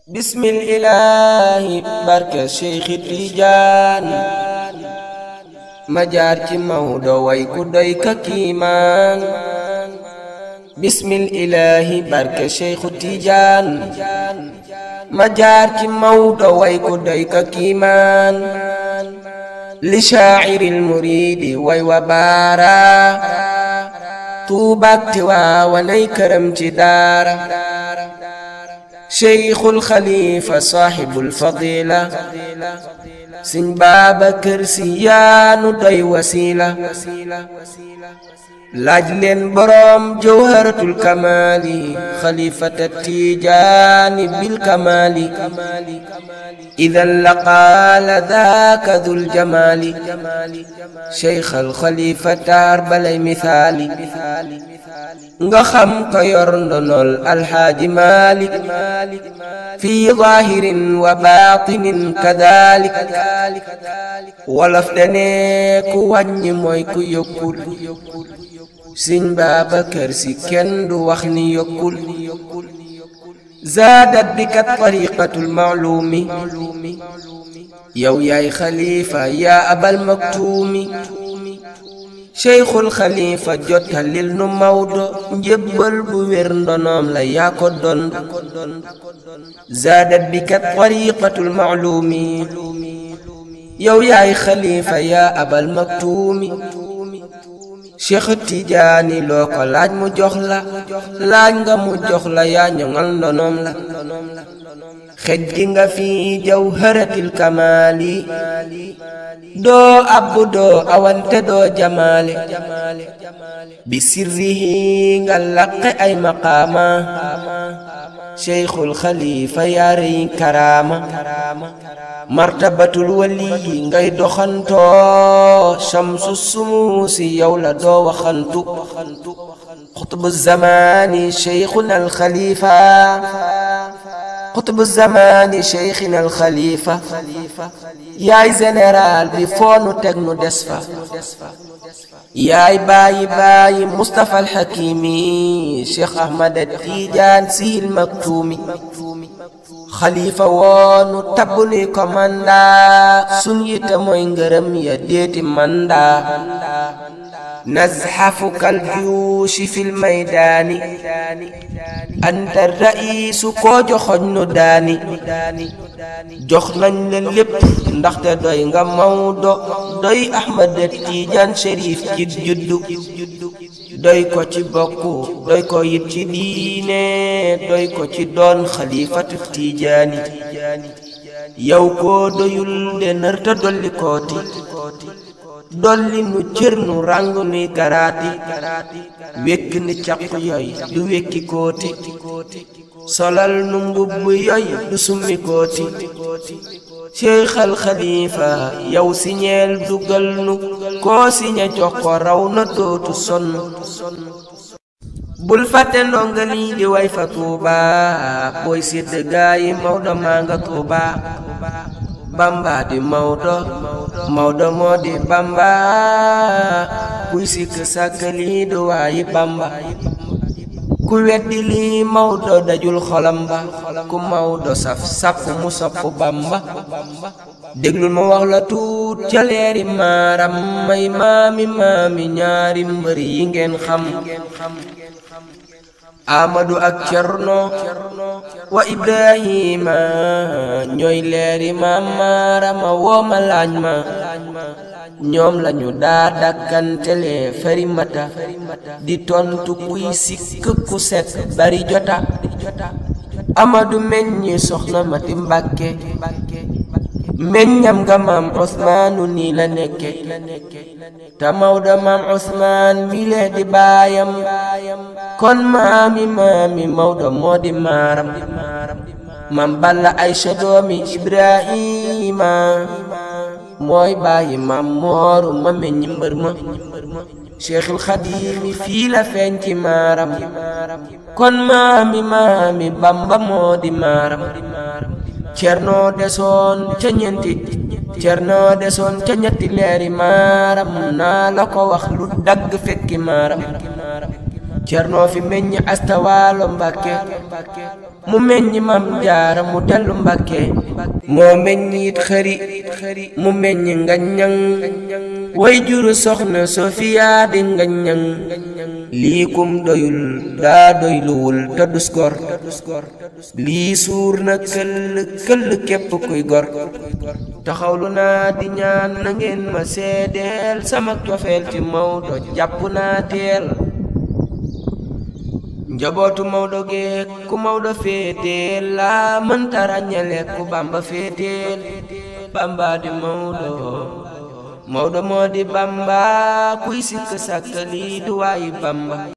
bismillaahi barke Cheikh Tidiane ma jaar ci Maodo way ku doy ka kiimaan bismillaahi barke Cheikh Tidiane ma jaar ci Maodo way ku doy ka kiimaan li shaa'iril muriidi way wa baara tuubak ti waawanay këram ci daara Cheikhul Khalifa sahibul fadila Sëñ Babakar Si yaanu doy wasila laaj leen boroom jawharatul kamali Khalifata Tijaani bil kamali idan laqaala daaka dul jamali Cheikhul Khalifa taar balay misaali nga xam ko yor ndonol Alxaaji Maalik fi zaahirin wa baatinin kadalik wolof dane ku wàññi mooy ku yokkul Sëñ Babakar Si kenn du wax ni yokkul zaadat bika tariqatul ma'luumi yow yaay xalifa yaa abal maktuumi Cheikhul Khalifa jottalil nu Maodo njébbal bu wér ndonoom la yaa ko doon zaadat bika tariqatul ma'luumi yow yaay xalifa yaa abal maktuumi Cheikh Tidiane loo ko laaj mu jox la laaj nga mu jox la yaa ñoŋal ndonoom la xej gi nga fi jawharatil kamali doo abbu doo awante doo jamaale bi sirrihi nga laqe ay maqaama Cheikhul Khalifa yaa rëy karaama martabatul wali ngay doxantoo shamsu sumuusi yow la doo waxantu xutbu zamani Cheikhuna al Khalifa xutbu zamani Cheikhina al Khalifa yaay général bi foonu teg nu des fa yaay baayi Mustafa al Hakimi Cheikh Ahmad Tidiane Sy al Maktoumi xalifa woonu tabbu ni ko manda sun yite mooy ngërëm ya déeti manda nazhafu kal juyuushi fil maydaani anta ra'iisu koo joxoñ nu daani jox nañ la lépp ndaxte doy nga Maodo doy Ahmad Tidiane Chérif ci juddu doy ko ci bokku doy ko yit ci diine doy ko ci doon xalifatu Tijaani yow koo doyul de nërta dolli kooti dolli nu cër nu rangu ni garaati wekk ni caq yoy du wekki kooti solal nu mbubb yoy du summi kooti Cheikh al Khalifa yow siñeel dugal nu koo siñe jox ko raw na dootu sonn bul fàtte ndongali di way fa Tuuba booy sidd gaayi Maodo maa nga Tuuba Bamba di Maodo Maodo moo di Bamba kuy sikk sàkkali du waayi Bamba ku weddi lii Maodo dajul xolam ba ku Maodo saf sàpp mu sopp Bamba déglul ma wax la tuut ca leeri maaram may maami ñaari mbër yi ngeen xam Amadou ak Cerno wa Ibrahima ñooy leeri maarama woo ma laaj ma ñoom lañu daa dakkantele Farimata di tontu kuy sikk ku set bari jota Amadou meññi soxna Mati Mbàkke meññam nga maam Usmaanu nii la nekke ta Maodo maam Usmaan mi lee di baayam kon maami Maodo moo di maaram maam Balla Aysa doomi Ibrahima mooy bàyyi maam Mooru ma meññi mbër ma Cheikhul Xadimi fii la feeñ ci maaram kon maami Bamba moo di maaram Cerno desoon ca ñetti leeri maaram naa la ko wax lu dagg fekki maaram Cerno fi meññ Asta Waalo Mbàkke mu meññ Mam Jaara mu dellu Mbàkke moo meññ it xëri mu meññ Ngaññang way juru soxna Sofiya di Ngaññang lii kum doyul daa doyluwul te dus gor lii suur na këll képp kuy gor taxawlu naa di ñaan na ngeen ma seedeel sama cofeel ci Mawdo jàpp naa teel njabootu Mawdo geek ku Mawdo féeteel laa mënta ràññale ku Bamba féeteel Bamba di Mawdo Mawdo moo di Bamba kuy sikk sàkk lii du waayi Bamba